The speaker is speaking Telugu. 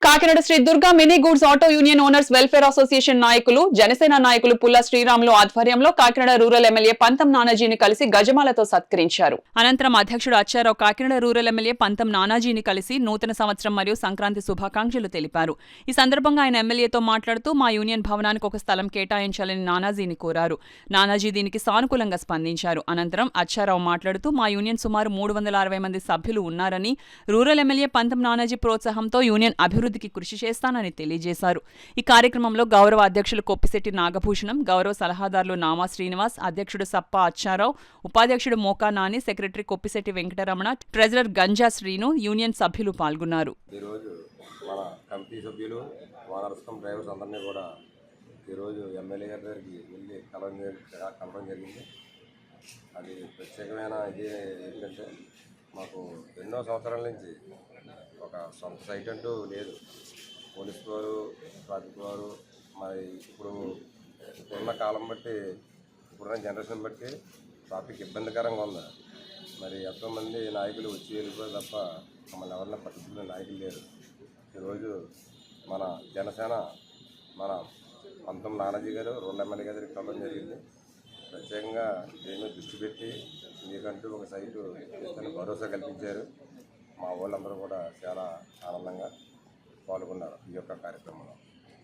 Kakinada Sri Durga mini goods auto union owners welfare association నాయకులు జనసేన నాయకులు పుల్ల శ్రీరాములు ఆధ్వర్యంలో కాకినాడ రూరల్ ఎమ్మెల్యే పంతం నానాజీని కలిసి గజమాలతో సత్కరించారు. అనంతరం అధ్యక్షుడు అచ్చారావు కాకినాడ రూరల్ ఎమ్మెల్యే పంతం నానాజీని కలిసి నూతన సంవత్సరం మరియు సంక్రాంతి శుభాకాంక్షలు తెలిపారు. ఈ సందర్భంగా ఆయన ఎమ్మెల్యేతో మాట్లాడుతూ మా యూనియన్ భవనానికి ఒక స్థలం కేటాయించాలని నానాజీని కోరారు. నానాజీ దీనికి సానుకూలంగా స్పందించారు. అనంతరం అచ్చారావు మాట్లాడుతూ మా యూనియన్ సుమారు 360 మంది సభ్యులు ఉన్నారని, రూరల్ ఎమ్మెల్యే పంతం నానాజీ ప్రోత్సాహంతో యూనియన్ అభివృద్ధి కృషి చేస్తానని తెలియజేశారు. ఈ కార్యక్రమంలో గౌరవ అధ్యక్షులు కొప్పిశెట్టి నాగభూషణం, గౌరవ సలహాదారులు నామా శ్రీనివాస్, అధ్యక్షుడు సప్ప అచ్చారావు, ఉపాధ్యక్షుడు Moka Nani, secretary Koppisetti Venkataramana, treasurer Ganja Srinu, union సభ్యులు పాల్గొన్నారు. ఈరోజు మన కమిటీ సభ్యులు ఓనర్స్ కమ్ డ్రైవర్స్ అందరినీ కూడా ఈరోజు ఎమ్మెల్యే గారి దగ్గరికి వెళ్ళి కలవడం జరిగింది. అది ప్రత్యేకమైన ఇది ఏంటంటే మాకు ఎన్నో సంవత్సరాల నుంచి ఒక సొంత సైట్ అంటూ లేదు. పోలీసు వారు, ట్రాఫిక్ వారు మరి ఇప్పుడున్న కాలం బట్టి, ఇప్పుడున్న జనరేషన్ బట్టి ట్రాఫిక్ ఇబ్బందికరంగా ఉంది. మరి ఎంతోమంది నాయకులు వచ్చి వెళ్ళిపోయి తప్ప మమ్మల్ని ఎవరిని పట్టించుకునే నాయకులు లేరు. ఈరోజు మన జనసేన మన పంతం నానాజీ గారు రూరల్ ఎమ్మెల్యే గారి కలవడం జరిగింది. ప్రత్యేకంగా దీన్ని దృష్టి పెట్టి మీకంటూ ఒక సైటు ఇస్తాను భరోసా కల్పించారు. మా వాళ్ళందరూ కూడా చాలా ఆనందంగా పాల్గొన్నారు ఈ యొక్క కార్యక్రమంలో.